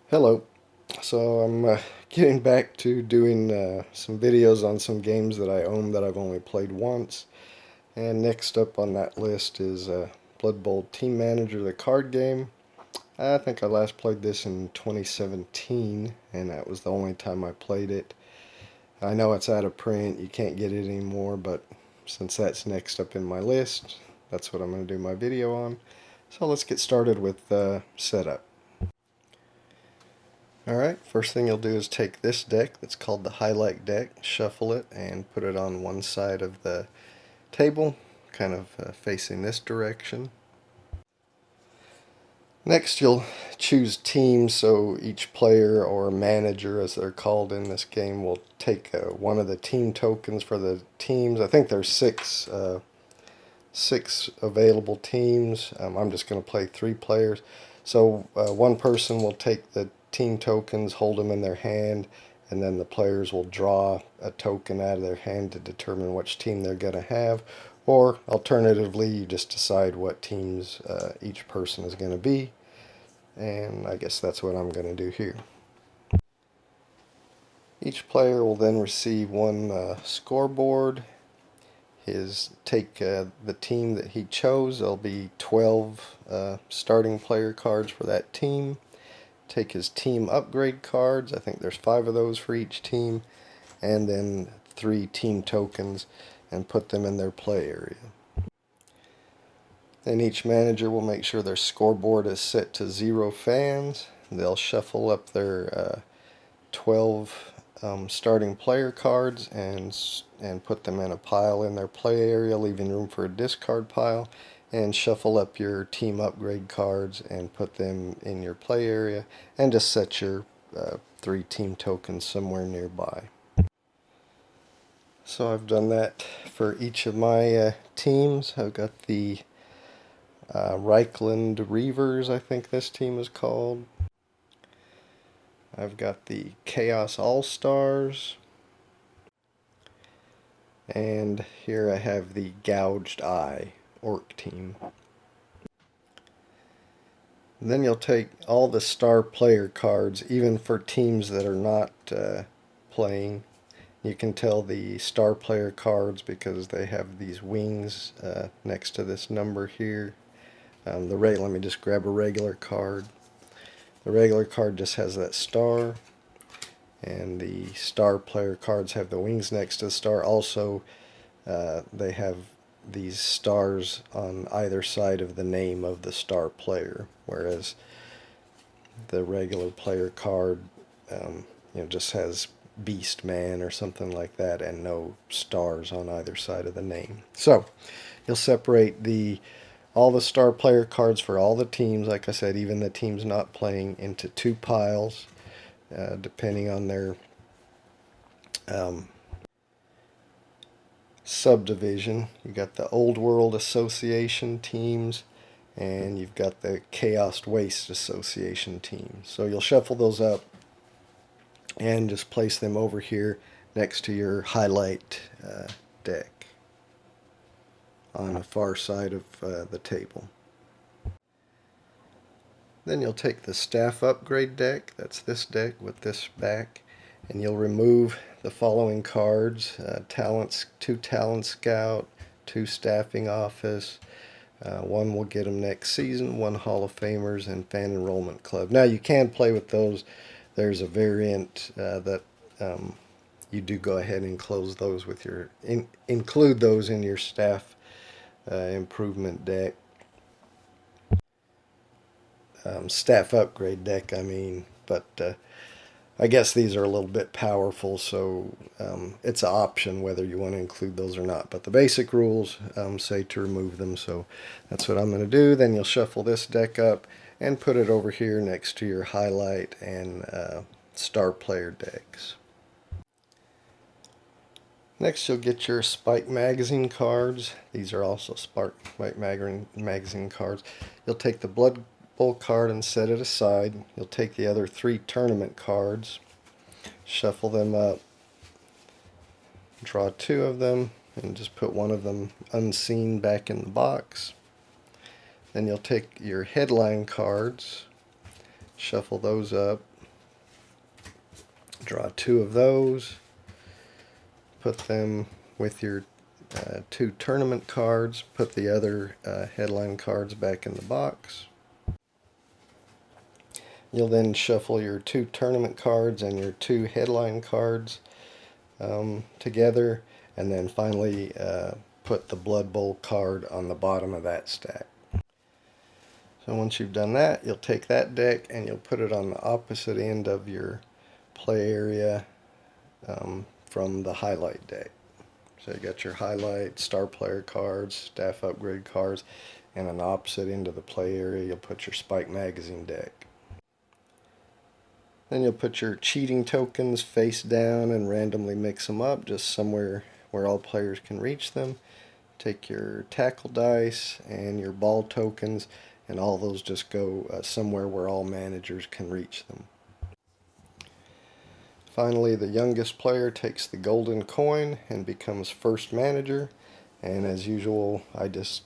Hello. So I'm getting back to doing some videos on some games that I own that I've only played once. And next up on that list is Blood Bowl Team Manager, the card game. I think I last played this in 2017, and that was the only time I played it. I know it's out of print, you can't get it anymore, but since that's next up in my list, that's what I'm going to do my video on. So let's get started with setup. Alright, first thing you'll do is take this deck that's called the highlight deck, shuffle it, and put it on one side of the table, kind of facing this direction. Next you'll choose teams, so each player or manager as they're called in this game will take one of the team tokens for the teams. I think there's six available teams. I'm just going to play 3 players. So one person will take the team tokens, hold them in their hand, and then the players will draw a token out of their hand to determine which team they're going to have. Or alternatively, you just decide what teams each person is going to be. And I guess that's what I'm going to do here. Each player will then receive one scoreboard. Take the team that he chose. There'll be 12 starting player cards for that team. Take his team upgrade cards. I think there's 5 of those for each team. And then 3 team tokens and put them in their play area. Then each manager will make sure their scoreboard is set to 0 fans. They'll shuffle up their 12 starting player cards and put them in a pile in their play area, leaving room for a discard pile, and shuffle up your team upgrade cards and put them in your play area, and just set your 3 team tokens somewhere nearby. So I've done that for each of my teams. I've got the Reichland Reavers, I think this team is called. I've got the Chaos All-Stars. And here I have the Gouged Eye Orc team. And then you'll take all the star player cards, even for teams that are not playing. You can tell the star player cards because they have these wings next to this number here. Let me just grab a regular card. The regular card just has that star, and the star player cards have the wings next to the star. Also, they have these stars on either side of the name of the star player, whereas the regular player card just has Beast Man or something like that and no stars on either side of the name. So you'll separate all the star player cards for all the teams, like I said, even the teams not playing, into 2 piles, depending on their subdivision. You've got the Old World Association teams, and you've got the Chaos Waste Association teams. So you'll shuffle those up and just place them over here next to your highlight deck on the far side of the table. Then you'll take the staff upgrade deck, that's this deck with this back, and you'll remove the following cards: 2 Talent Scout, 2 Staffing Office, 1 will get them next season, 1 Hall of Famers, and Fan Enrollment Club. Now you can play with those. There's a variant that you do go ahead and close those with your include those in your staff improvement deck. Staff upgrade deck, I mean, but I guess these are a little bit powerful, so it's an option whether you want to include those or not. But the basic rules say to remove them, so that's what I'm going to do. Then you'll shuffle this deck up and put it over here next to your highlight and star player decks. Next you'll get your Spike Magazine cards. These are also Spike Magazine cards. You'll take the Blood Bowl card and set it aside. You'll take the other 3 tournament cards, shuffle them up, draw 2 of them, and just put one of them unseen back in the box. Then you'll take your headline cards, shuffle those up, Draw 2 of those. Put them with your 2 tournament cards. Put the other headline cards back in the box. You'll then shuffle your 2 tournament cards and your 2 headline cards together, and then finally put the Blood Bowl card on the bottom of that stack. So once you've done that, you'll take that deck and you'll put it on the opposite end of your play area from the highlight deck. So you got your highlight, star player cards, staff upgrade cards, and on the opposite end of the play area you'll put your Spike Magazine deck. Then you'll put your cheating tokens face down and randomly mix them up just somewhere where all players can reach them. Take your tackle dice and your ball tokens, and all those just go somewhere where all managers can reach them. Finally, the youngest player takes the golden coin and becomes first manager, and as usual I just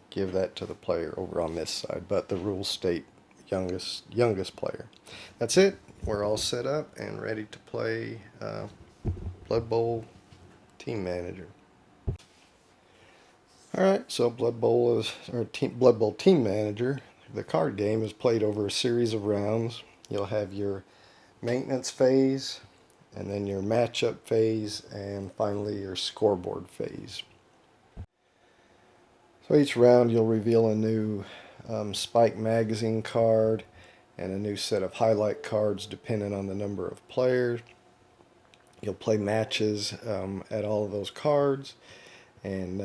give that to the player over on this side, but the rules state youngest player. That's it. We're all set up and ready to play Blood Bowl Team Manager. Alright, so Blood Bowl Team Manager, the card game, is played over a series of rounds. You'll have your maintenance phase, and then your matchup phase, and finally your scoreboard phase. So each round you'll reveal a new Spike Magazine card and a new set of highlight cards depending on the number of players. You'll play matches at all of those cards, and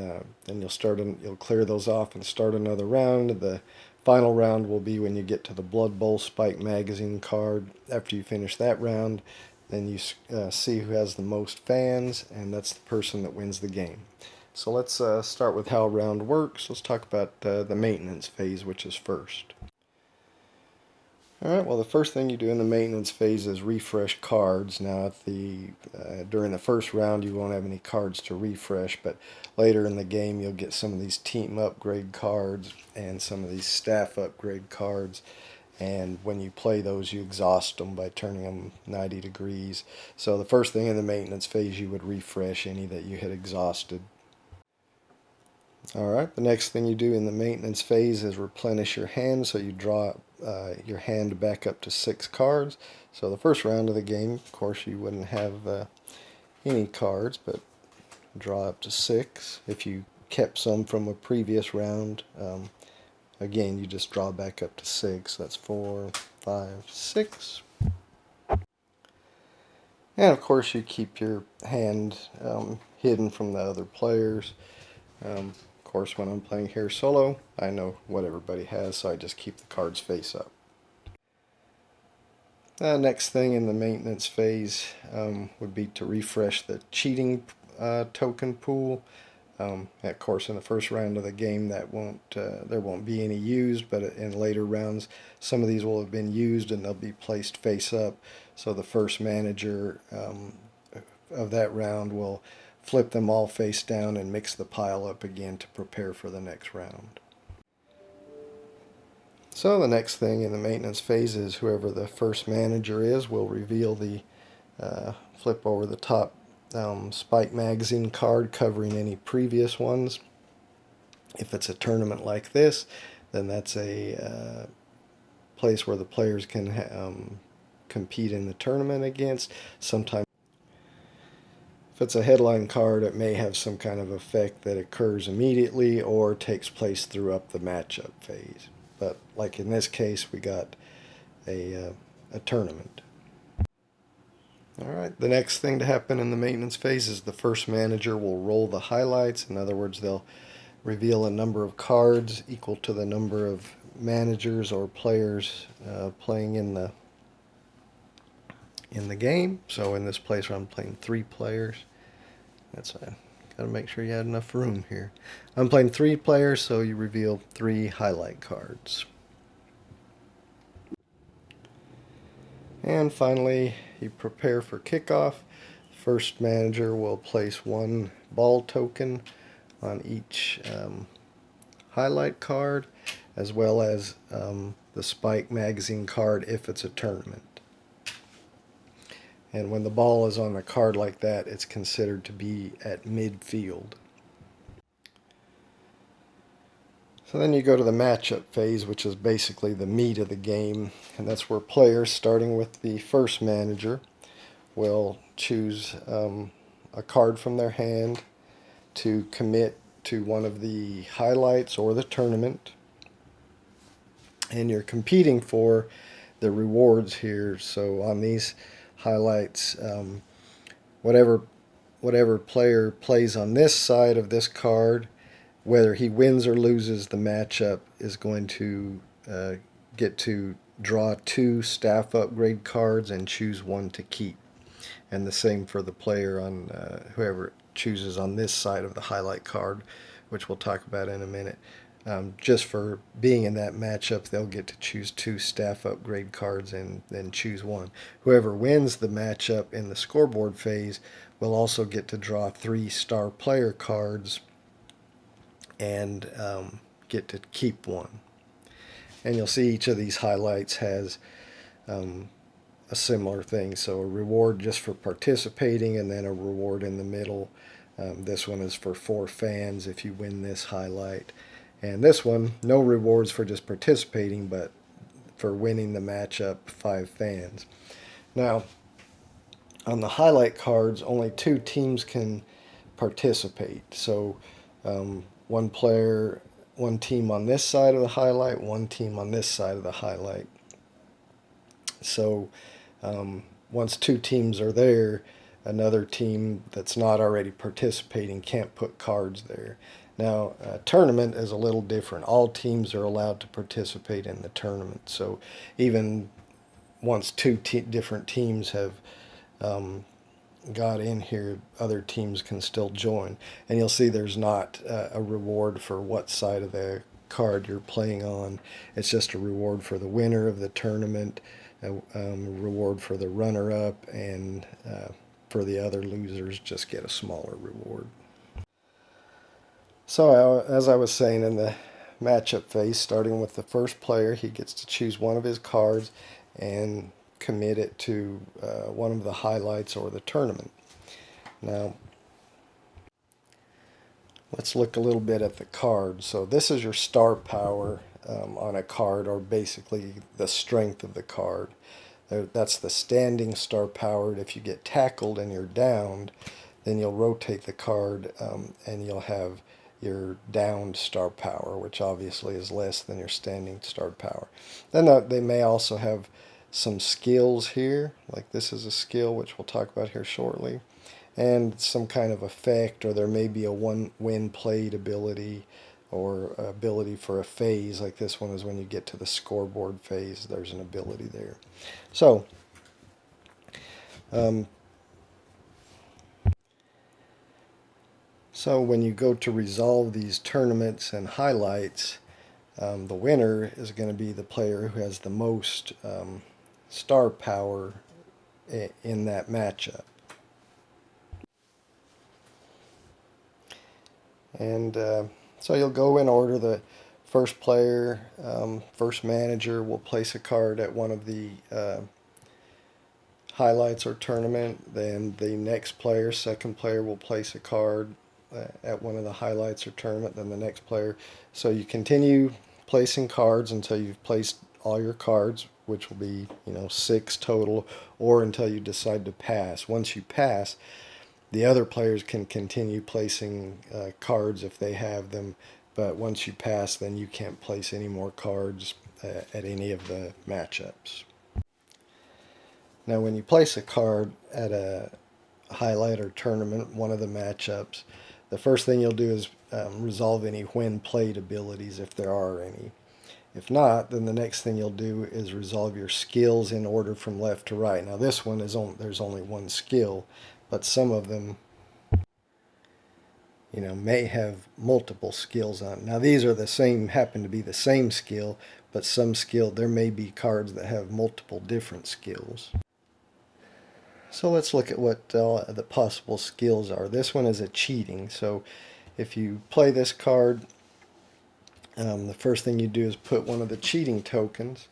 then you'll clear those off and start another round. The final round will be when you get to the Blood Bowl Spike Magazine card. After you finish that round, then you see who has the most fans, and that's the person that wins the game. So let's start with how a round works. Let's talk about the maintenance phase, which is first. Alright, well, the first thing you do in the maintenance phase is refresh cards. Now, during the first round you won't have any cards to refresh, but later in the game you'll get some of these team upgrade cards and some of these staff upgrade cards, and when you play those you exhaust them by turning them 90 degrees. So the first thing in the maintenance phase you would refresh any that you had exhausted. Alright, the next thing you do in the maintenance phase is replenish your hand, so you draw your hand back up to 6 cards. So the first round of the game, of course, you wouldn't have any cards, but draw up to 6. If you kept some from a previous round, again, you just draw back up to 6. That's 4, 5, 6. And of course you keep your hand hidden from the other players. Of course, when I'm playing here solo, I know what everybody has, so I just keep the cards face up. Next thing in the maintenance phase would be to refresh the cheating token pool. Of course, in the first round of the game, there won't be any used, but in later rounds, some of these will have been used and they'll be placed face up. So the first manager of that round will flip them all face down and mix the pile up again to prepare for the next round. So the next thing in the maintenance phase is whoever the first manager is will reveal the flip over the top Spike Magazine card covering any previous ones. If it's a tournament like this, then that's a place where the players can compete in the tournament against. Sometimes if it's a headline card, it may have some kind of effect that occurs immediately or takes place throughout the matchup phase. But like in this case, we got a tournament. Alright, the next thing to happen in the maintenance phase is the first manager will roll the highlights. In other words, they'll reveal a number of cards equal to the number of managers or players playing in the game. So in this place where I'm playing 3 players, gotta make sure you had enough room here. I'm playing 3 players, so you reveal 3 highlight cards. And finally, you prepare for kickoff. First manager will place 1 ball token on each highlight card, as well as the Spike Magazine card if it's a tournament. And when the ball is on a card like that, it's considered to be at midfield. So then you go to the matchup phase, which is basically the meat of the game. And that's where players, starting with the first manager, will choose a card from their hand to commit to one of the highlights or the tournament. And you're competing for the rewards here. So on these highlights, whatever player plays on this side of this card, whether he wins or loses the matchup, is going to get to draw 2 staff upgrade cards and choose one to keep. And the same for the player on whoever chooses on this side of the highlight card, which we'll talk about in a minute. Just for being in that matchup, they'll get to choose 2 staff upgrade cards and then choose one. Whoever wins the matchup in the scoreboard phase will also get to draw 3 star player cards and get to keep one. And you'll see each of these highlights has a similar thing. So a reward just for participating, and then a reward in the middle. This one is for 4 fans if you win this highlight. And this one, no rewards for just participating, but for winning the matchup, 5 fans. Now, on the highlight cards, only 2 teams can participate. So one player, one team on this side of the highlight, one team on this side of the highlight. So once 2 teams are there, another team that's not already participating can't put cards there. Now, a tournament is a little different. All teams are allowed to participate in the tournament. So even once 2 different teams have got in here, other teams can still join. And you'll see there's not a reward for what side of the card you're playing on. It's just a reward for the winner of the tournament, a reward for the runner-up, and for the other losers just get a smaller reward. So as I was saying, in the matchup phase, starting with the first player, he gets to choose one of his cards and commit it to one of the highlights or the tournament. Now, let's look a little bit at the card. So this is your star power on a card, or basically the strength of the card. That's the standing star power. If you get tackled and you're downed, then you'll rotate the card and you'll have your downed star power, which obviously is less than your standing star power. Then they may also have some skills here, like this is a skill which we'll talk about here shortly, and some kind of effect, or there may be a win played ability or ability for a phase, like this one is when you get to the scoreboard phase, there's an ability there. So So when you go to resolve these tournaments and highlights, the winner is going to be the player who has the most star power in that matchup. And so you'll go in order. The first player, first manager, will place a card at one of the highlights or tournament. Then the next player, second player, will place a card at one of the highlights or tournament. Then the next player. So you continue placing cards until you've placed all your cards, which will be 6 total, or until you decide to pass. Once you pass, the other players can continue placing cards if they have them, but once you pass, then you can't place any more cards at any of the matchups. Now, when you place a card at a highlight or tournament, one of the matchups, the first thing you'll do is resolve any when played abilities, if there are any. If not, then the next thing you'll do is resolve your skills in order from left to right. Now this one is there's only one skill, but some of them may have multiple skills on. Now these are the same, happen to be the same skill, but some skill, there may be cards that have multiple different skills. So let's look at what the possible skills are. This one is a cheating. So if you play this card, the first thing you do is put one of the cheating tokens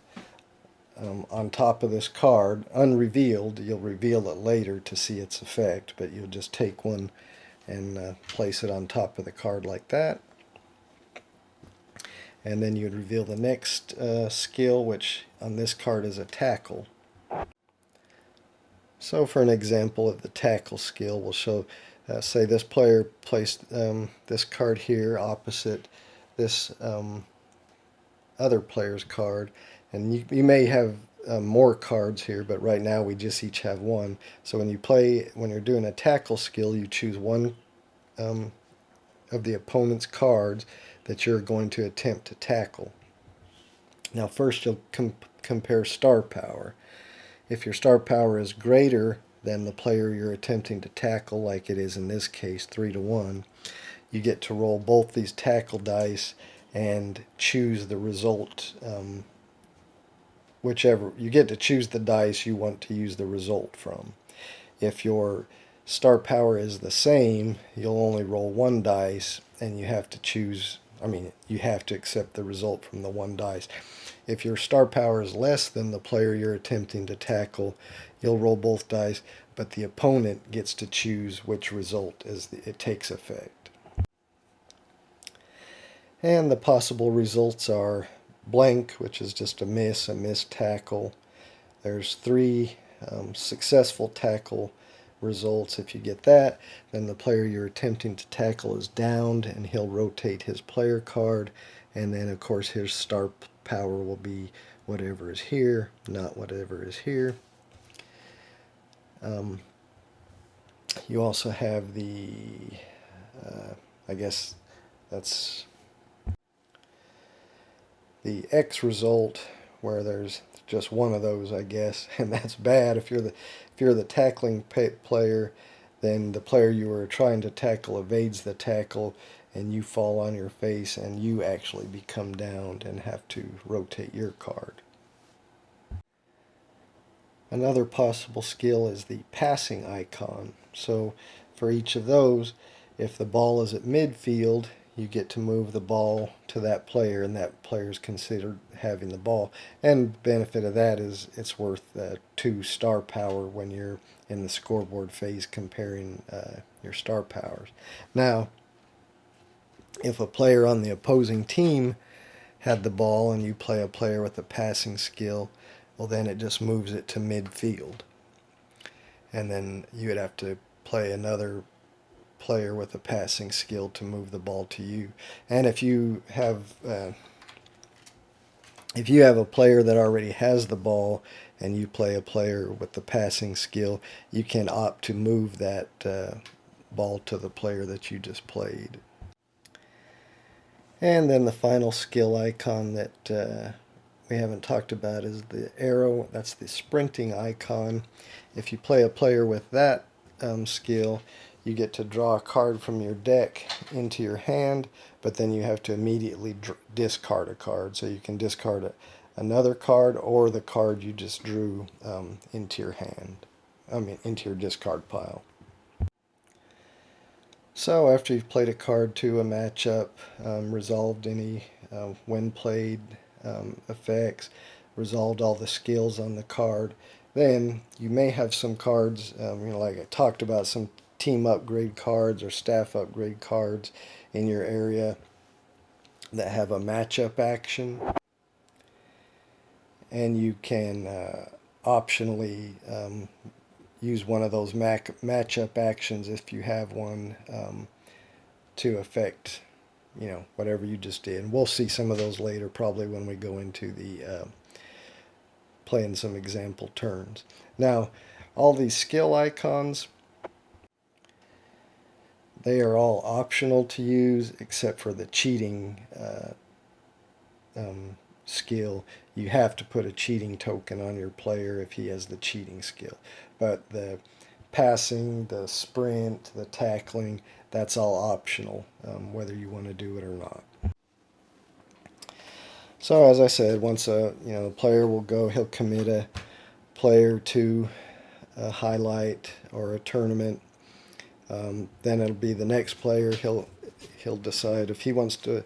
on top of this card, unrevealed. You'll reveal it later to see its effect, but you'll just take one and place it on top of the card like that. And then you'd reveal the next skill, which on this card is a tackle. So for an example of the tackle skill, we'll show, say this player placed this card here opposite this other player's card, and you may have more cards here, but right now we just each have one. So when you're doing a tackle skill, you choose one of the opponent's cards that you're going to attempt to tackle. Now first you'll compare star power. If your star power is greater than the player you're attempting to tackle, like it is in this case 3-1, you get to roll both these tackle dice and choose the result. Whichever you get to choose the dice you want to use the result from. If your star power is the same, you'll only roll one dice, and you have to choose. You have to accept the result from the one dice. If your star power is less than the player you're attempting to tackle, you'll roll both dice, but the opponent gets to choose which result it takes effect. And the possible results are blank, which is just a missed tackle. There's 3 successful tackle results. If you get that, then the player you're attempting to tackle is downed, and he'll rotate his player card, and then of course his star power will be whatever is here, not whatever is here. You also have the, I guess that's the X result, where there's just one of those, I guess, and that's bad. If you're the tackling player, then the player you were trying to tackle evades the tackle, and you fall on your face, and you actually become downed and have to rotate your card. Another possible skill is the passing icon. So for each of those, if the ball is at midfield, you get to move the ball to that player, and that player is considered having the ball. And the benefit of that is it's worth 2 star power when you're in the scoreboard phase comparing your star powers. Now, if a player on the opposing team had the ball and you play a player with a passing skill, well, then it just moves it to midfield. And then you would have to play another player with a passing skill to move the ball to you. And if you have a player that already has the ball and you play a player with the passing skill, you can opt to move that ball to the player that you just played. And then the final skill icon that we haven't talked about is the arrow. That's the sprinting icon. If you play a player with that skill, you get to draw a card from your deck into your hand, but then you have to immediately discard a card. So you can discard another card or the card you just drew into your hand. Into your discard pile. So after you've played a card to a matchup, resolved any when played effects, resolved all the skills on the card, then you may have some cards, like I talked about, some team upgrade cards or staff upgrade cards in your area that have a matchup action, and you can optionally use one of those matchup actions if you have one to affect whatever you just did. And we'll see some of those later, probably when we go into the playing some example turns. Now, all these skill icons, they are all optional to use except for the cheating skill. You have to put a cheating token on your player if he has the cheating skill. But the passing, the sprint, the tackling, that's all optional, whether you want to do it or not. So as I said, once a player will go, he'll commit a player to a highlight or a tournament. Then it'll be the next player. He'll decide if he wants to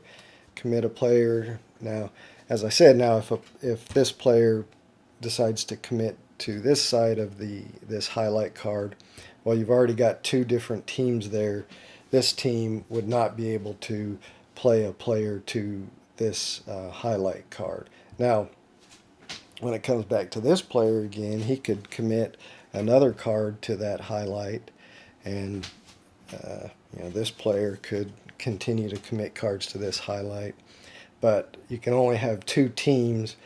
commit a player. Now, as I said, if this player decides to commit to this side of this highlight card, well, you've already got two different teams there. This team would not be able to play a player to this highlight card. Now, when it comes back to this player again, he could commit another card to that highlight, and this player could continue to commit cards to this highlight. But you can only have two teams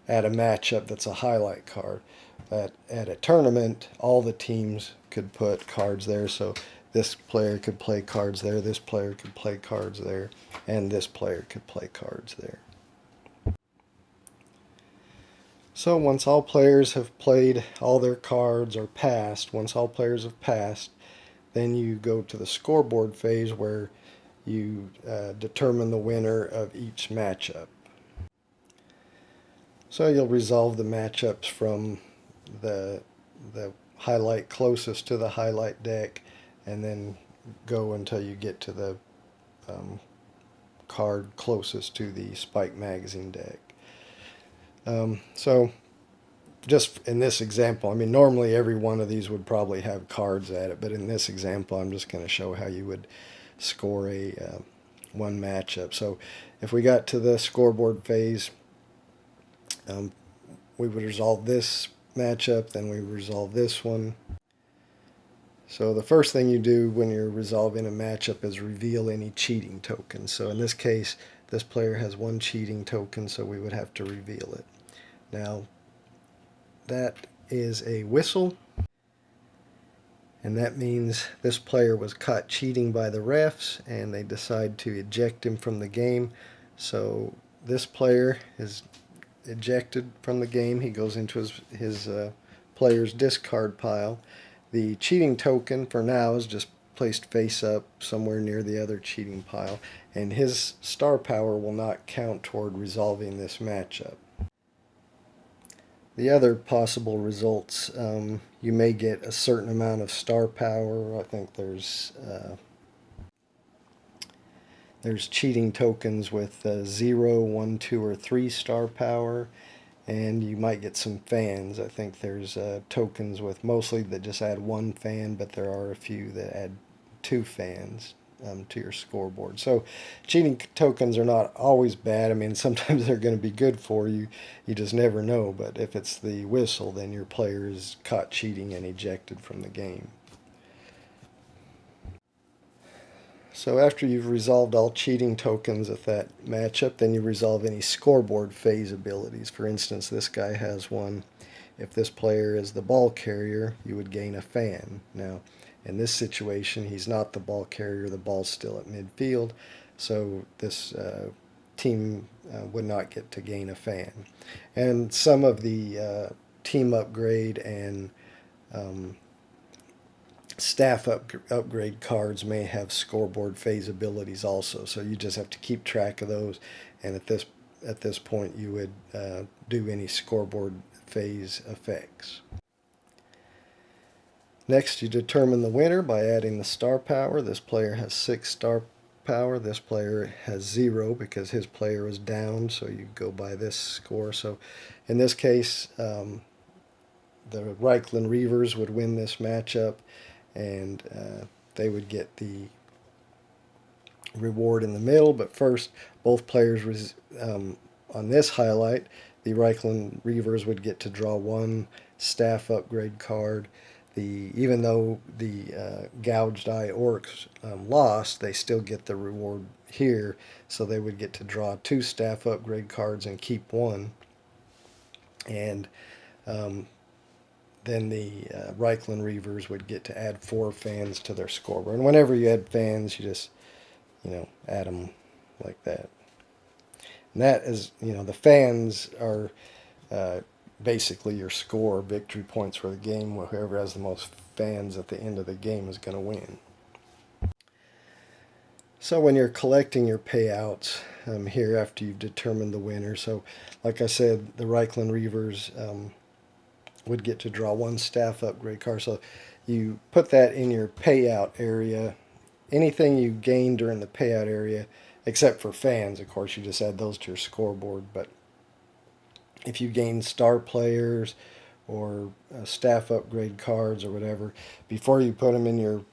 at a matchup that's a highlight card. At a tournament, all the teams could put cards there, so this player could play cards there, this player could play cards there, and this player could play cards there. So once all players have played all their cards or passed, once all players have passed, then you go to the scoreboard phase where you determine the winner of each matchup. So you'll resolve the matchups from the highlight closest to the highlight deck, and then go until you get to the card closest to the Spike magazine deck. So just in this example, I mean, normally every one of these would probably have cards at it, but in this example, I'm just going to show how you would score a one matchup. So if we got to the scoreboard phase, we would resolve this matchup, then we resolve this one. So the first thing you do when you're resolving a matchup is reveal any cheating tokens. So in this case, this player has one cheating token, so we would have to reveal it. Now, that is a whistle, and that means this player was caught cheating by the refs, and they decide to eject him from the game. So this player is ejected from the game. He goes into his player's discard pile. The cheating token for now is just placed face up somewhere near the other cheating pile, and his star power will not count toward resolving this matchup. The other possible results, you may get a certain amount of star power. I think there's cheating tokens with 0, 1, 2, or 3 star power, and you might get some fans. I think there's tokens with mostly that just add 1 fan, but there are a few that add 2 fans to your scoreboard. So cheating tokens are not always bad. I mean, sometimes they're going to be good for you. You just never know. But if it's the whistle, then your player is caught cheating and ejected from the game. So after you've resolved all cheating tokens at that matchup, then you resolve any scoreboard phase abilities. For instance, this guy has one. If this player is the ball carrier, you would gain a fan. Now, in this situation, he's not the ball carrier. The ball's still at midfield, so this team would not get to gain a fan. And some of the team upgrade and staff upgrade cards may have scoreboard phase abilities also, so you just have to keep track of those, and at this point you would do any scoreboard phase effects. Next, you determine the winner by adding the star power. This player has 6 star power. This player has 0 because his player is down, so you go by this score. So in this case, the Reikland Reavers would win this matchup, and they would get the reward in the middle. But first, both players on this highlight, the Reikland Reavers would get to draw 1 staff upgrade card. Even though the Gouged Eye Orcs lost, they still get the reward here, so they would get to draw 2 staff upgrade cards and keep 1. And then the Reikland Reavers would get to add 4 fans to their scoreboard. And whenever you add fans, you just, add them like that. And that is, the fans are basically your score, victory points for the game. Whoever has the most fans at the end of the game is going to win. So when you're collecting your payouts here after you've determined the winner, so like I said, the Reikland Reavers would get to draw 1 staff upgrade card. So you put that in your payout area. Anything you gain during the payout area, except for fans, of course, you just add those to your scoreboard. But if you gain star players or staff upgrade cards or whatever, before you put them in your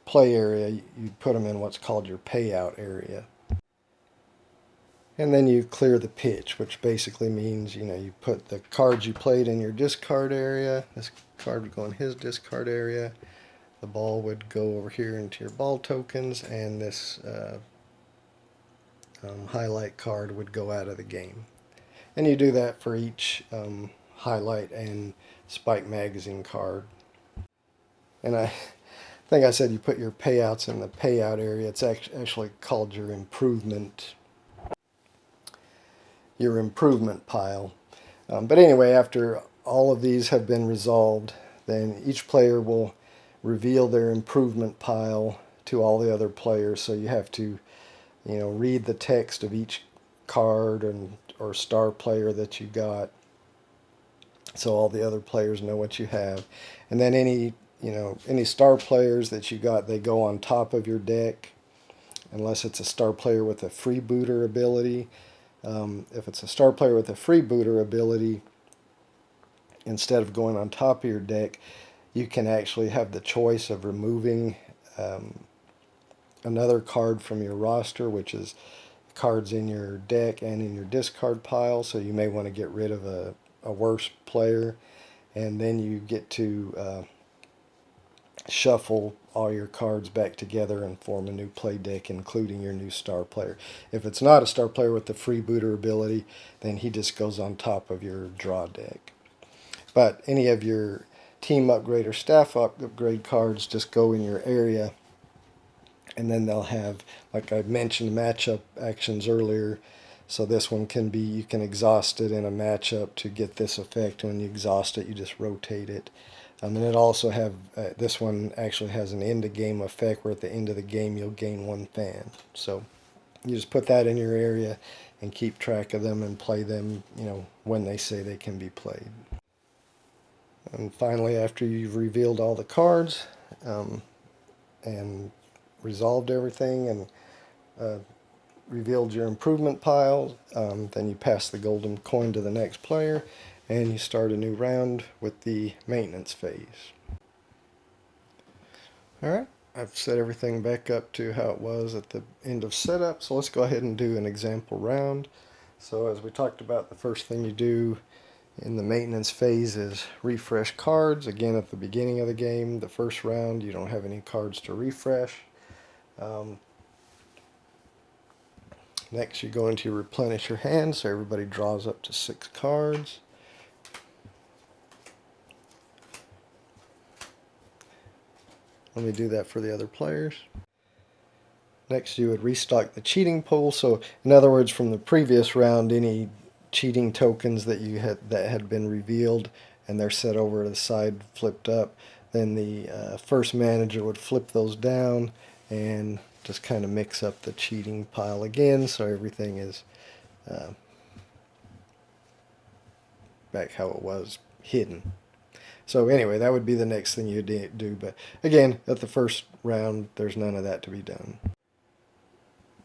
play area, you put them in what's called your payout area. And then you clear the pitch, which basically means, you put the cards you played in your discard area. This card would go in his discard area. The ball would go over here into your ball tokens, and this highlight card would go out of the game. And you do that for each highlight and Spike magazine card. And I think I said you put your payouts in the payout area. It's actually called your improvement pile. But anyway, after all of these have been resolved, then each player will reveal their improvement pile to all the other players. So you have to, read the text of each card or star player that you got, so all the other players know what you have. And then any star players that you got, they go on top of your deck, unless it's a star player with a freebooter ability. If it's a star player with a freebooter ability, instead of going on top of your deck, you can actually have the choice of removing another card from your roster, which is cards in your deck and in your discard pile. So you may want to get rid of a worse player, and then you get to shuffle all your cards back together and form a new play deck, including your new star player. If it's not a star player with the freebooter ability, then he just goes on top of your draw deck. But any of your team upgrade or staff upgrade cards just go in your area, and then they'll have, like I mentioned, matchup actions earlier. So this one can be, you can exhaust it in a matchup to get this effect. When you exhaust it, you just rotate it. And it also have, this one actually has an end of game effect where at the end of the game you'll gain 1 fan. So you just put that in your area and keep track of them and play them, when they say they can be played. And finally, after you've revealed all the cards and resolved everything and revealed your improvement pile, then you pass the golden coin to the next player, and you start a new round with the maintenance phase. Alright, I've set everything back up to how it was at the end of setup, so let's go ahead and do an example round. So as we talked about, the first thing you do in the maintenance phase is refresh cards. Again, at the beginning of the game, the first round, you don't have any cards to refresh. Next, you go into your replenish your hand, so everybody draws up to 6 cards. Let me do that for the other players. Next, you would restock the cheating pool. So, in other words, from the previous round, any cheating tokens that had been revealed and they're set over to the side, flipped up, then the first manager would flip those down and just kind of mix up the cheating pile again, so everything is back how it was, hidden. So anyway, that would be the next thing you do. But again, at the first round, there's none of that to be done.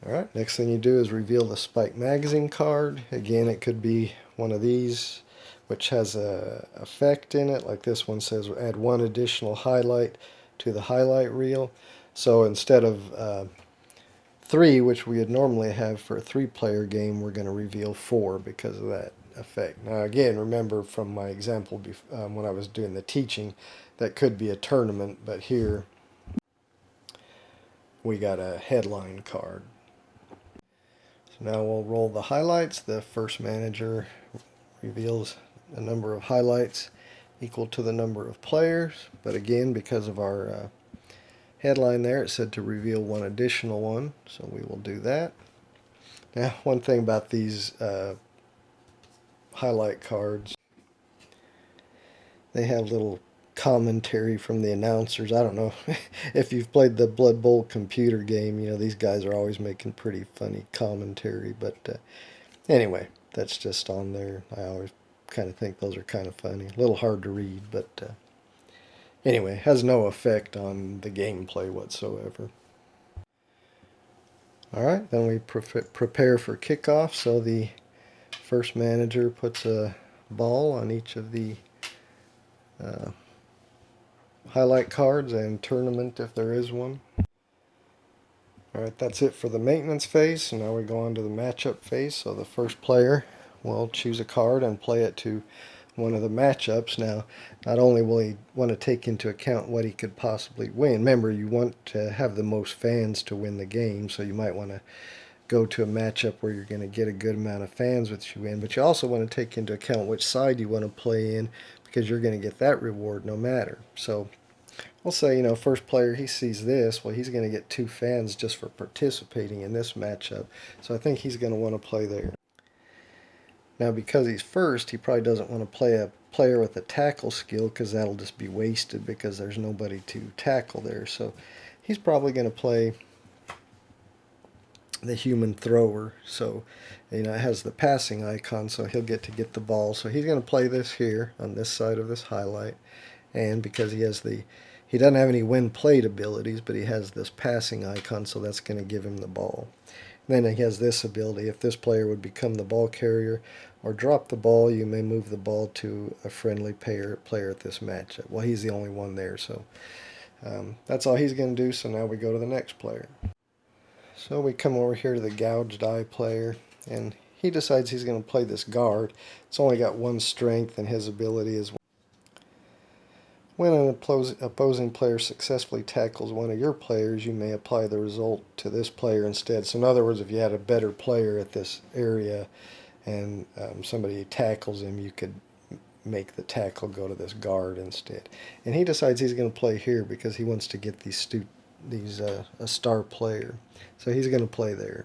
Alright, next thing you do is reveal the Spike magazine card. Again, it could be one of these, which has a effect in it. Like this one says, add 1 additional highlight to the highlight reel. So instead of 3, which we would normally have for a 3-player game, we're going to reveal 4 because of that effect. Now again, remember from my example when I was doing the teaching, that could be a tournament, but here we got a headline card. So now we'll roll the highlights. The first manager reveals a number of highlights equal to the number of players, but again, because of our headline there, it said to reveal 1 additional one, so we will do that. Now, one thing about these highlight cards, they have little commentary from the announcers. I don't know if you've played the Blood Bowl computer game, these guys are always making pretty funny commentary, but anyway, that's just on there. I always kind of think those are kind of funny. A little hard to read, but anyway, has no effect on the gameplay whatsoever. Alright, then we prepare for kickoff. So the first manager puts a ball on each of the highlight cards and tournament if there is one. Alright, that's it for the maintenance phase. So now we go on to the matchup phase. So the first player will choose a card and play it to one of the matchups. Now, not only will he want to take into account what he could possibly win. Remember, you want to have the most fans to win the game, so you might want to go to a matchup where you're going to get a good amount of fans with you in. But you also want to take into account which side you want to play in, because you're going to get that reward no matter. So we'll say, first player, he sees this. Well, he's going to get 2 fans just for participating in this matchup. So I think he's going to want to play there. Now, because he's first, he probably doesn't want to play a player with a tackle skill, because that'll just be wasted because there's nobody to tackle there. So he's probably going to play the human thrower. So, it has the passing icon, so he'll get the ball. So he's going to play this here on this side of this highlight. And because he doesn't have any win plate abilities, but he has this passing icon, so that's going to give him the ball. And then he has this ability. If this player would become the ball carrier or drop the ball, you may move the ball to a friendly player at this matchup. Well, he's the only one there, so that's all he's going to do. So now we go to the next player. So we come over here to the gouged eye player, and he decides he's going to play this guard. It's only got 1 strength, and his ability is when an opposing player successfully tackles one of your players, you may apply the result to this player instead. So in other words, if you had a better player at this area and somebody tackles him, you could make the tackle go to this guard instead. And he decides he's going to play here because he wants to get a star player. So he's going to play there.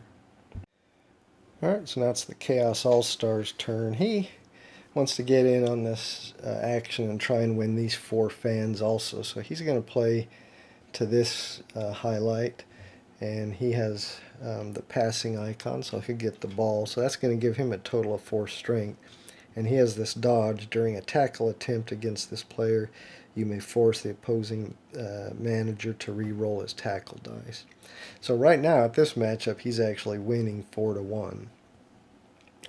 Alright, so now it's the Chaos All-Stars turn. He wants to get in on this action and try and win these 4 fans also. So he's going to play to this highlight, and he has the passing icon, so he'll get the ball. So that's going to give him a total of 4 strength. And he has this dodge. During a tackle attempt against this player, you may force the opposing manager to re-roll his tackle dice. So right now at this matchup, he's actually winning 4-1.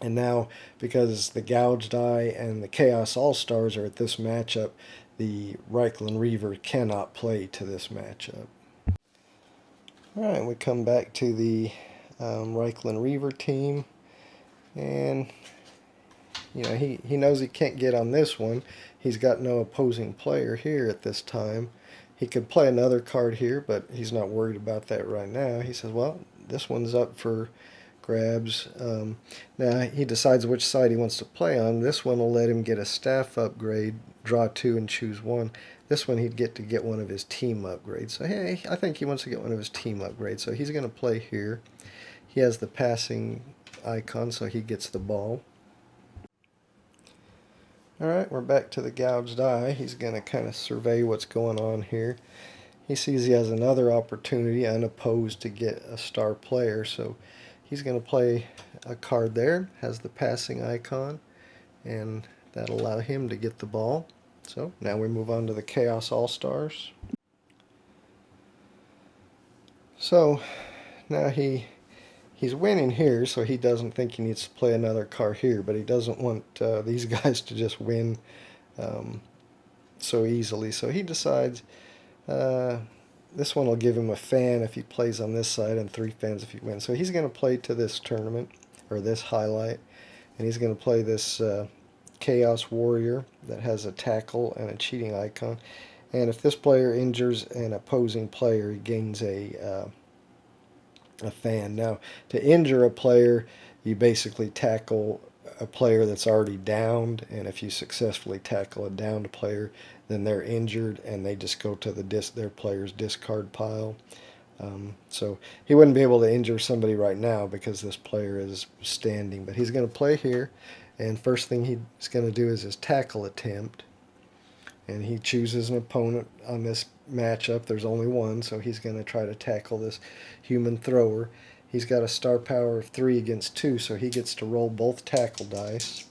And now, because the Gouged Eye and the Chaos All-Stars are at this matchup, the Replenish Reaver cannot play to this matchup. Alright, we come back to the Replenish Reaver team, and he knows he can't get on this one. He's got no opposing player here at this time. He could play another card here, but he's not worried about that right now. He says, well, this one's up for grabs. Now he decides which side he wants to play on. This one will let him get a staff upgrade, draw 2 and choose 1. This one he'd get to get one of his team upgrades. So hey, I think he wants to get one of his team upgrades. So he's going to play here. He has the passing icon, so he gets the ball. Alright, we're back to the Gouged Eye. He's going to kind of survey what's going on here. He sees he has another opportunity unopposed to get a star player, so he's going to play a card there, has the passing icon, and that'll allow him to get the ball. So now we move on to the Chaos All-Stars. So now he's winning here, so he doesn't think he needs to play another card here, but he doesn't want these guys to just win so easily. So he decides this one will give him a fan if he plays on this side and 3 fans if he wins. So he's going to play to this tournament, or this highlight, and he's going to play this Chaos Warrior that has a tackle and a cheating icon. And if this player injures an opposing player, he gains a fan. Now, to injure a player, you basically tackle a player that's already downed, and if you successfully tackle a downed player, then they're injured and they just go to their player's discard pile. So he wouldn't be able to injure somebody right now because this player is standing, but he's going to play here, and first thing he's going to do is his tackle attempt, and he chooses an opponent on this matchup. There's only one, so he's going to try to tackle this human thrower. He's got a star power of 3 against 2, so he gets to roll both tackle dice.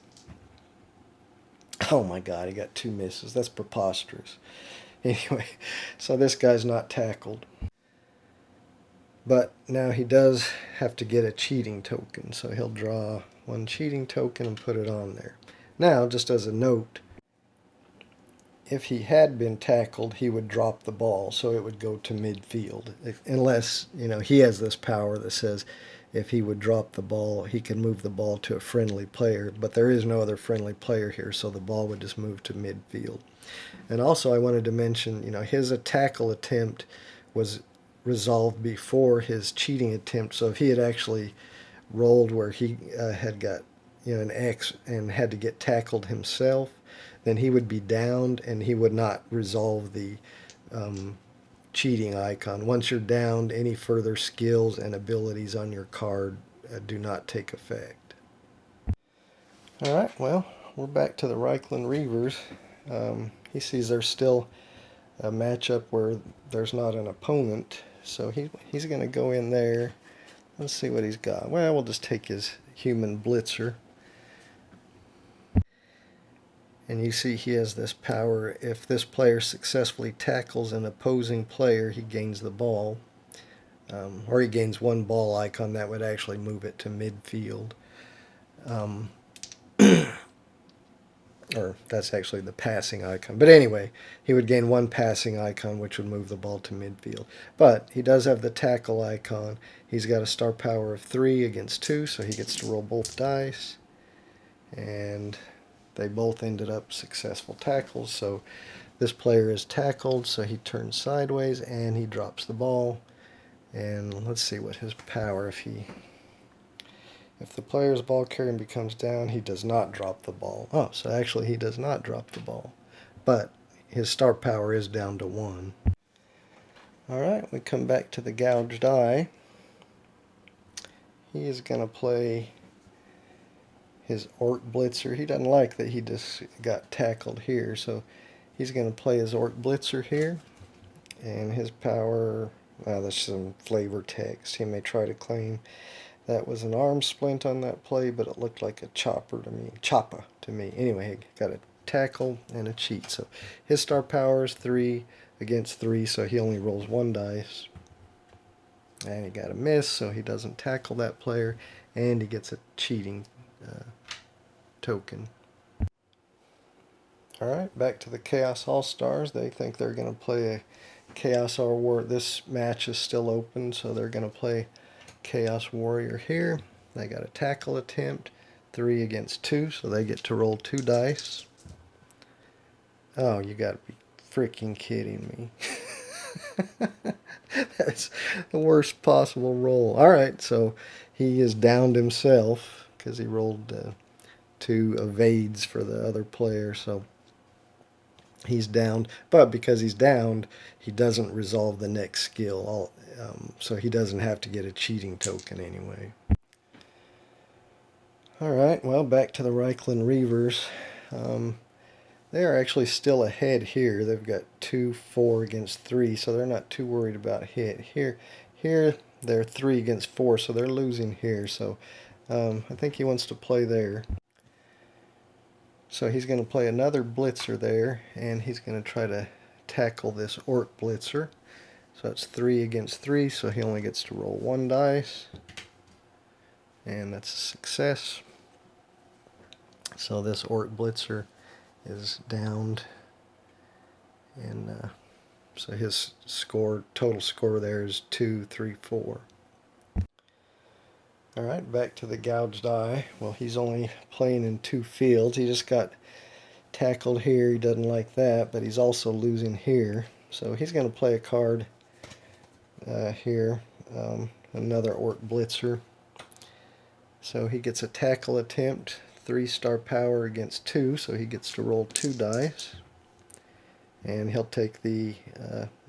Oh my god, he got 2 misses. That's preposterous. Anyway, so this guy's not tackled. But now he does have to get a cheating token, so he'll draw one cheating token and put it on there. Now, just as a note, if he had been tackled, he would drop the ball, so it would go to midfield. Unless, he has this power that says if he would drop the ball, he can move the ball to a friendly player, but there is no other friendly player here, so the ball would just move to midfield. And also, I wanted to mention, his tackle attempt was resolved before his cheating attempt. So if he had actually rolled where he had got an X and had to get tackled himself, then he would be downed and he would not resolve the cheating icon. Once you're downed, any further skills and abilities on your card do not take effect. All right, well, we're back to the Reikland Reavers. He sees there's still a matchup where there's not an opponent, so he's going to go in there. Let's see what he's got. Well, we'll just take his human blitzer. And you see he has this power. If this player successfully tackles an opposing player, he gains the ball. Or he gains one ball icon that would actually move it to midfield. Or that's actually the passing icon. But anyway, he would gain one passing icon, which would move the ball to midfield. But he does have the tackle icon. He's got a star power of 3 against 2, so he gets to roll both dice. And they both ended up successful tackles. So this player is tackled, so he turns sideways and he drops the ball. And let's see what his power, if the player's ball carrying becomes down, he does not drop the ball. Oh, so actually he does not drop the ball. But his star power is down to 1. Alright, we come back to the gouged eye. He is going to play his Orc Blitzer. He doesn't like that he just got tackled here, so he's going to play his Orc Blitzer here. And his power, that's some flavor text. He may try to claim that was an arm splint on that play, but it looked like a chopper to me. Anyway, he got a tackle and a cheat. So his star power is 3 against 3, so he only rolls 1 dice. And he got a miss, so he doesn't tackle that player, and he gets a cheating token. Alright, back to the Chaos All-Stars. They think they're going to play a Chaos War. This match is still open, so they're going to play Chaos Warrior here. They got a tackle attempt, 3 against 2, so they get to roll 2 dice. Oh, you got to be freaking kidding me. That's the worst possible roll. Alright, so he is downed himself because he rolled 2 evades for the other player, so he's downed. But because he's downed, he doesn't resolve the next skill. So he doesn't have to get a cheating token anyway. Alright, well, back to the Reikland Reavers. They are actually still ahead here. They've got 2, 4 against 3, so they're not too worried about hit. Here they're 3 against 4, so they're losing here. So I think he wants to play there. So he's going to play another Blitzer there, and he's going to try to tackle this Orc Blitzer. So it's 3 against 3, so he only gets to roll 1 dice. And that's a success. So this Orc Blitzer is downed. And so his total score there is 2, 3, 4. Alright, back to the gouged eye. Well, he's only playing in 2 fields. He just got tackled here. He doesn't like that, but he's also losing here. So he's going to play a card here, another Orc Blitzer. So he gets a tackle attempt, 3 star power against 2, so he gets to roll 2 dice. And he'll take the,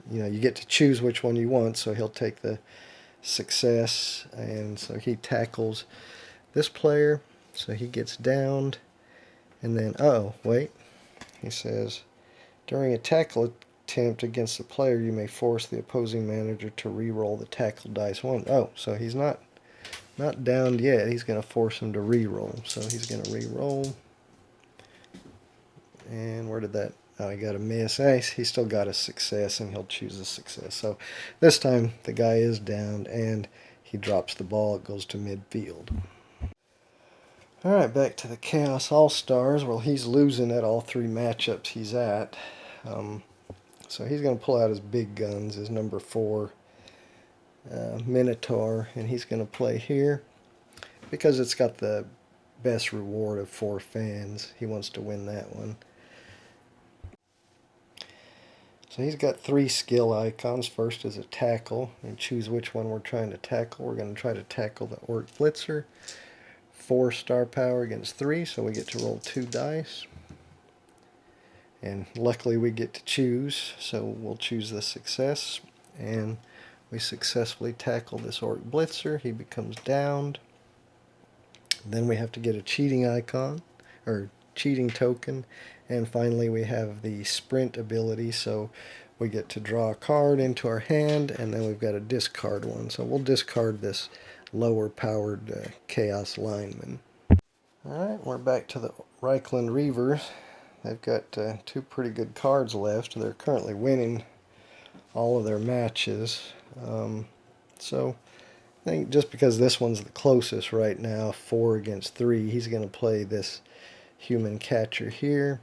you get to choose which one you want, so he'll take the success, and so he tackles this player, so he gets downed. And then, wait, he says, during a tackle attempt against the player, you may force the opposing manager to re-roll the tackle dice 1. Oh, so he's not downed yet. He's going to force him to re-roll. So he's going to re-roll. And where did that? Oh, he got a miss. He still got a success, and he'll choose a success. So this time the guy is downed, and he drops the ball. It goes to midfield. All right, back to the Chaos All-Stars. Well, he's losing at all three matchups he's at. So he's going to pull out his big guns, his number 4 Minotaur, and he's going to play here because it's got the best reward of 4 fans. He wants to win that one. So he's got 3 skill icons. First is a tackle, and choose which one we're trying to tackle. We're going to try to tackle the Orc Blitzer. 4 star power against 3, so we get to roll 2 dice. And luckily we get to choose, so we'll choose the success. And we successfully tackle this Orc Blitzer. He becomes downed. Then we have to get a cheating icon, or cheating token. And finally we have the sprint ability, so we get to draw a card into our hand, and then we've got to discard one. So we'll discard this lower powered Chaos Lineman. Alright, we're back to the Reikland Reavers. They've got 2 pretty good cards left. They're currently winning all of their matches. So I think just because this one's the closest right now, 4 against 3, he's going to play this human catcher here.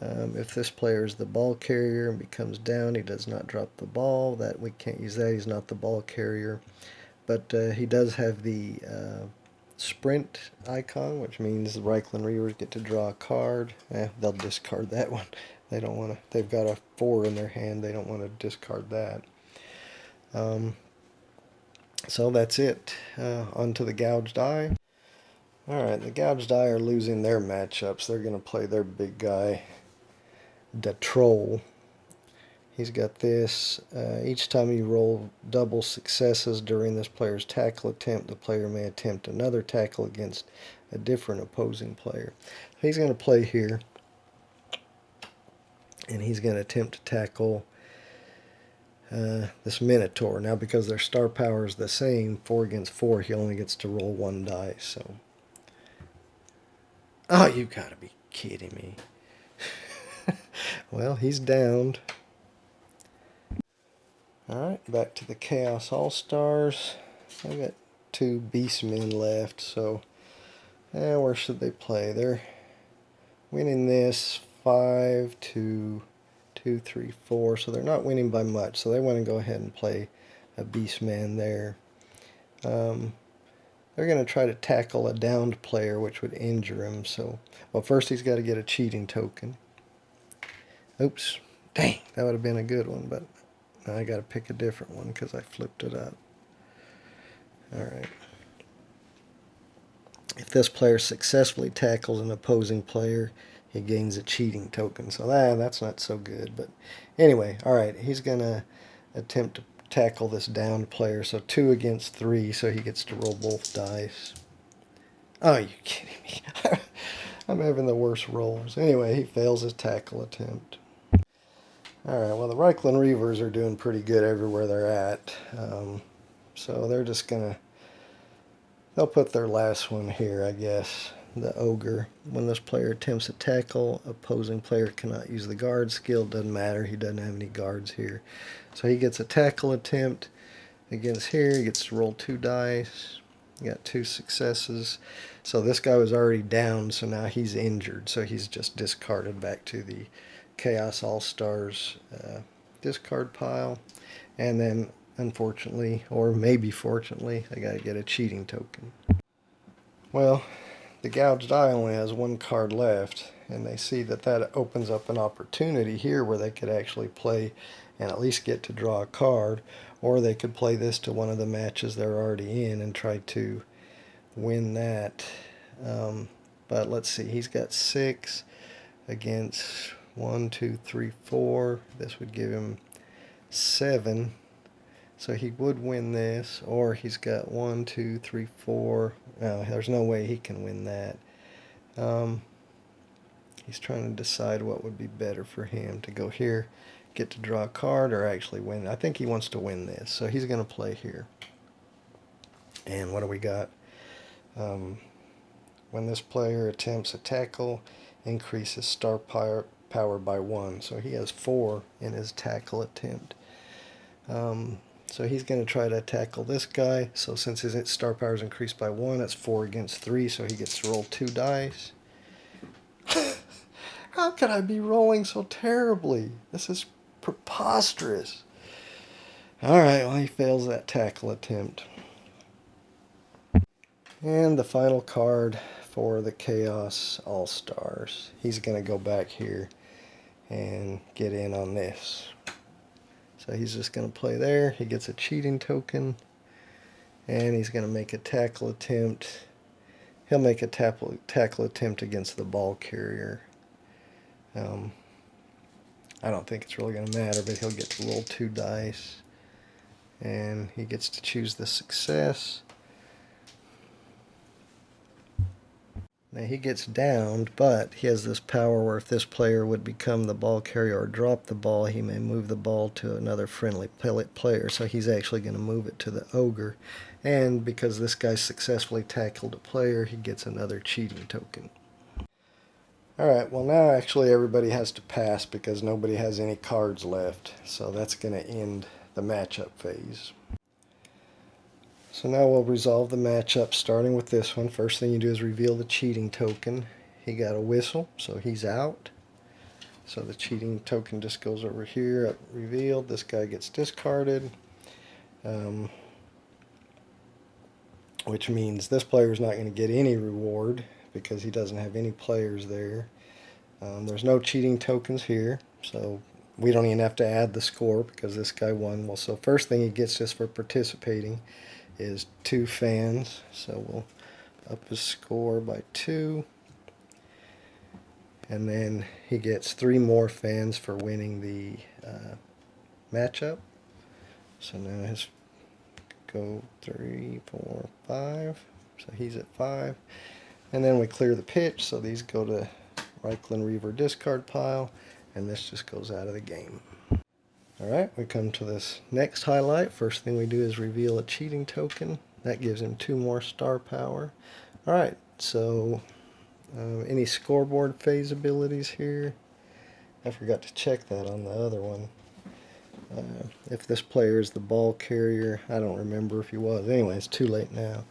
If this player is the ball carrier and becomes down, he does not drop the ball. That we can't use that. He's not the ball carrier. But he does have the sprint icon, which means the Reikland Reavers get to draw a card. They'll discard that one. They don't want to. They've got a 4 in their hand. They don't want to discard that. So that's it. Onto the Gouged Eye. Alright, the Gouged Eye are losing their matchups. They're going to play their big guy, the Troll. He's got this. Each time you roll double successes during this player's tackle attempt, the player may attempt another tackle against a different opposing player. He's going to play here, and he's going to attempt to tackle this Minotaur. Now, because their star power is the same, 4 against 4, he only gets to roll 1 dice. So, oh, you gotta be kidding me. Well, he's downed. Alright, back to the Chaos All-Stars. I've got 2 Beastmen left, so where should they play? They're winning this 5 to 2, 3, 4, so they're not winning by much, so they want to go ahead and play a Beastman there. They're going to try to tackle a downed player, which would injure him, so, well, first he's got to get a cheating token. Oops, dang, that would have been a good one, but now I got to pick a different one because I flipped it up. Alright. If this player successfully tackles an opposing player, he gains a cheating token. So that's not so good. But anyway, alright, he's going to attempt to tackle this downed player. So 2 against 3, so he gets to roll both dice. Oh, are you kidding me? I'm having the worst rolls. Anyway, he fails his tackle attempt. Alright, well, the Reikland Reavers are doing pretty good everywhere they're at. So they're just going to... They'll put their last one here, I guess. The Ogre. When this player attempts a tackle, opposing player cannot use the guard skill. Doesn't matter, he doesn't have any guards here. So he gets a tackle attempt against here. He gets to roll 2 dice. He got 2 successes. So this guy was already down, so now he's injured. So he's just discarded back to the Chaos All-Stars discard pile. And then, unfortunately, or maybe fortunately, I got to get a cheating token. Well, the Gouged Eye only has 1 card left, and they see that that opens up an opportunity here where they could actually play and at least get to draw a card, or they could play this to one of the matches they're already in and try to win that. But let's see, he's got 6 against 1, 2, 3, 4. This would give him 7. So he would win this, or he's got 1, 2, 3, 4. No, there's no way he can win that. He's trying to decide what would be better for him, to go here, get to draw a card, or actually win. I think he wants to win this, so he's going to play here. And what do we got? When this player attempts a tackle, increases star power by 1. So he has 4 in his tackle attempt. So he's going to try to tackle this guy. So since his star power is increased by 1, that's 4 against 3. So he gets to roll 2 dice. How could I be rolling so terribly? This is preposterous. Alright, well, he fails that tackle attempt. And the final card for the Chaos All-Stars. He's going to go back here and get in on this. So he's just going to play there. He gets a cheating token. And he's going to make a tackle attempt. He'll make a tackle attempt against the ball carrier. I don't think it's really going to matter, but he'll get to roll 2 dice. And he gets to choose the success. Now he gets downed, but he has this power where if this player would become the ball carrier or drop the ball, he may move the ball to another friendly player. So he's actually going to move it to the ogre. And because this guy successfully tackled a player, he gets another cheating token. Alright, well now actually everybody has to pass because nobody has any cards left. So that's going to end the matchup phase. So now we'll resolve the matchup starting with this one. First thing you do is reveal the cheating token. He got a whistle, so he's out. So the cheating token just goes over here, up revealed. This guy gets discarded. Which means this player is not going to get any reward because he doesn't have any players there. There's no cheating tokens here, so we don't even have to add the score because this guy won. Well, so first thing he gets just for participating is 2 fans, so we'll up his score by 2. And then he gets 3 more fans for winning the matchup. So now his go 3, 4, 5. So he's at 5. And then we clear the pitch, so these go to Replenish Reaver discard pile, and this just goes out of the game. Alright, we come to this next highlight. First thing we do is reveal a cheating token. That gives him 2 more star power. Alright, so any scoreboard phase abilities here? I forgot to check that on the other one. If this player is the ball carrier, I don't remember if he was. Anyway, it's too late now.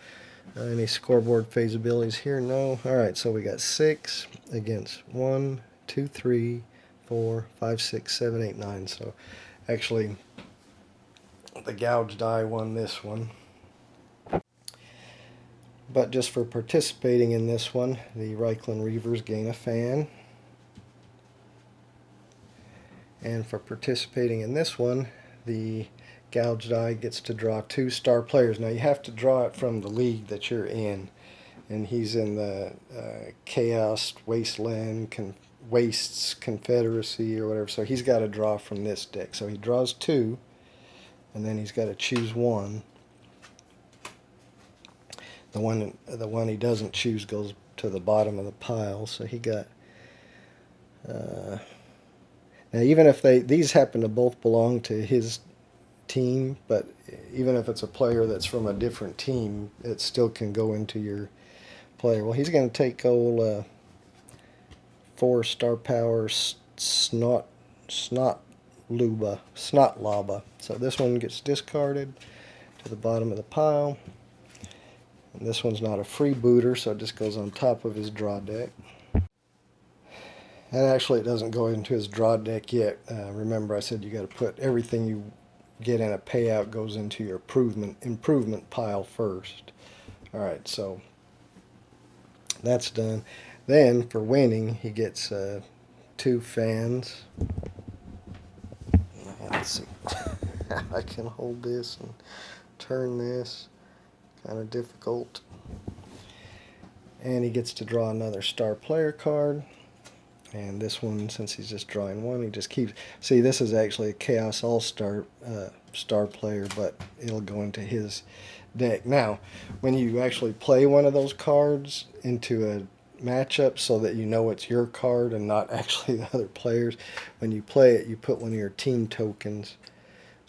Any scoreboard phase abilities here? No. Alright, so we got 6 against 1, 2, 3, 4, 5, 6, 7, 8, 9. So actually, the gouged eye won this one. But just for participating in this one, the Replenish Reavers gain a fan. And for participating in this one, the gouged eye gets to draw 2 star players. Now you have to draw it from the league that you're in. And he's in the Chaos Wasteland Wastes Confederacy or whatever. So he's got to draw from this deck. So he draws 2, and then he's got to choose 1. The one he doesn't choose goes to the bottom of the pile. So he got. Now even if these happen to both belong to his team, but even if it's a player that's from a different team, it still can go into your player. Well, he's going to take old 4 star power snot lava. So this one gets discarded to the bottom of the pile. And this one's not a freebooter, so it just goes on top of his draw deck. And actually it doesn't go into his draw deck yet. Remember I said you got to put everything you get in a payout goes into your improvement pile first. Alright, so that's done. Then for winning he gets 2 fans. Let's see. I can hold this and turn this. Kind of difficult. And he gets to draw another star player card. And this one, since he's just drawing 1, he just keeps. See, this is actually a Chaos All-Star star player, but it'll go into his deck. Now, when you actually play one of those cards into a matchup so that you know it's your card and not actually the other players, when you play it, you put one of your team tokens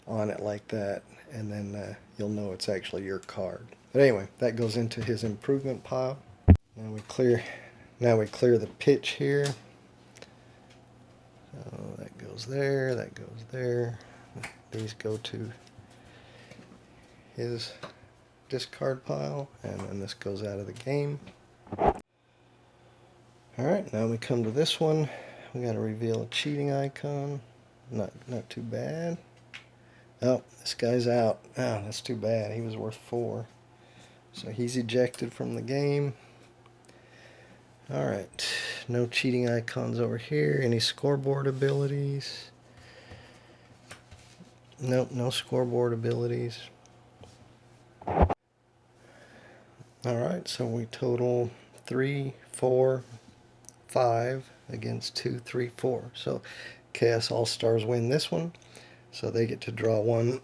on it like that, and then you'll know it's actually your card. But anyway, that goes into his improvement pile. Now we clear the pitch here. goes there, that goes there. These go to his discard pile, and then this goes out of the game. Alright, now we come to this one. We got to reveal a cheating icon. Not too bad. Oh, this guy's out. Oh, that's too bad. He was worth 4. So he's ejected from the game. Alright, no cheating icons over here. Any scoreboard abilities? Nope, no scoreboard abilities. Alright, so we total 3, 4, 5 against 2, 3, 4. So Chaos All-Stars win this one. So they get to draw one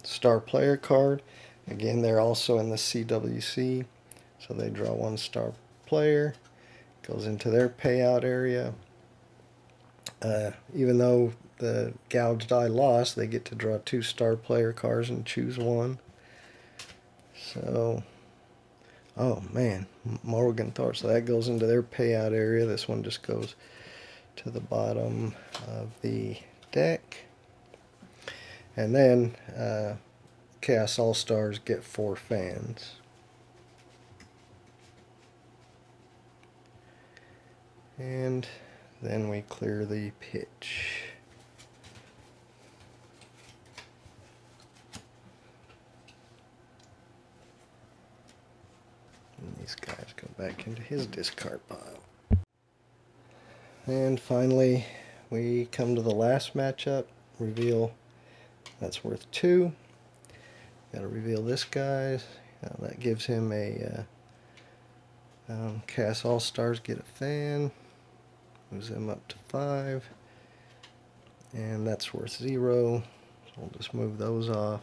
star player card. Again, they're also in the CWC. So they draw one star player. Goes into their payout area. Even though the gouged eye lost, they get to draw 2 star player cards and choose one. So, oh man, Morgan Thor. So that goes into their payout area. This one just goes to the bottom of the deck. And then Chaos All-Stars get 4 fans. And then we clear the pitch. And these guys go back into his discard pile. And finally, we come to the last matchup. Reveal that's worth 2. Got to reveal this guy. That gives him a Chaos All-Stars get a fan. Moves them up to 5. And that's worth 0. So we'll just move those off.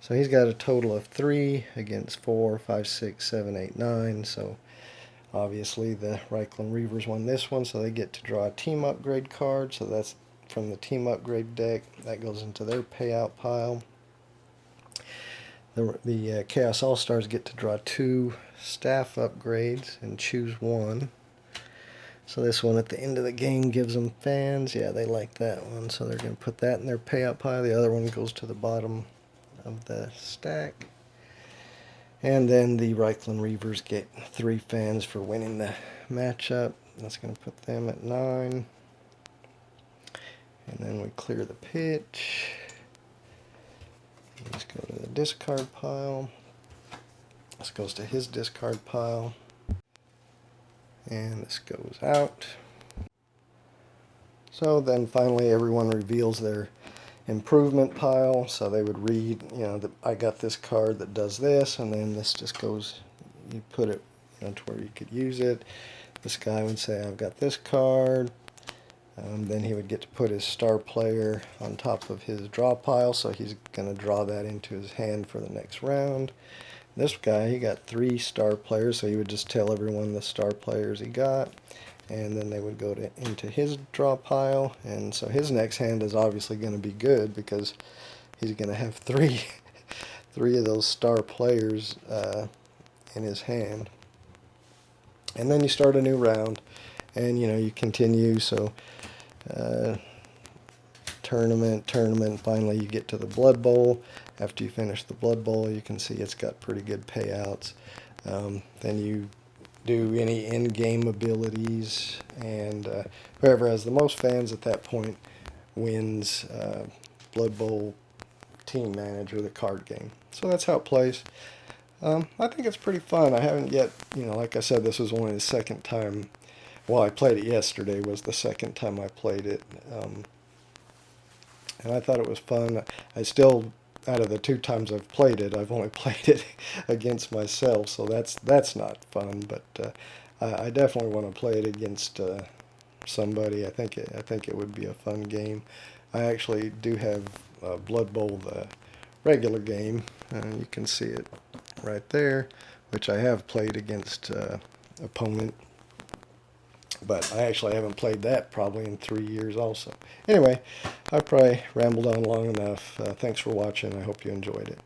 So he's got a total of 3 against 4, 5, 6, 7, 8, 9. So obviously the Replenish Reavers won this one, so they get to draw a team upgrade card. So that's from the team upgrade deck. That goes into their payout pile. The Chaos All-Stars get to draw 2 staff upgrades and choose one. So this one at the end of the game gives them fans. Yeah, they like that one, so they're going to put that in their payout pile. The other one goes to the bottom of the stack. And then the Replenish Reavers get 3 fans for winning the matchup. That's going to put them at 9. And then we clear the pitch. Let's go to the discard pile. This goes to his discard pile. And this goes out. So then finally everyone reveals their improvement pile. So they would read, you know, I got this card that does this, and then this just goes, you put it, you know, to where you could use it. This guy would say, I've got this card. Then he would get to put his star player on top of his draw pile, so he's going to draw that into his hand for the next round. This guy, he got 3 star players, so he would just tell everyone the star players he got, and then they would go into his draw pile, and so his next hand is obviously going to be good because he's going to have 3 of those star players in his hand. And then you start a new round, and you know, you continue. So tournament, finally you get to the Blood Bowl. After you finish the Blood Bowl, you can see it's got pretty good payouts. Then you do any in-game abilities, and whoever has the most fans at that point wins Blood Bowl Team Manager, the card game. So that's how it plays. I think it's pretty fun. I haven't yet, you know, like I said, this was only the second time. Well, I played it yesterday, was the second time I played it. And I thought it was fun. I still, out of the 2 times I've played it, I've only played it against myself, so that's not fun. But I definitely want to play it against somebody. I think it would be a fun game. I actually do have Blood Bowl, the regular game. You can see it right there, which I have played against opponent. But I actually haven't played that probably in 3 years also. Anyway, I probably rambled on long enough. Thanks for watching. I hope you enjoyed it.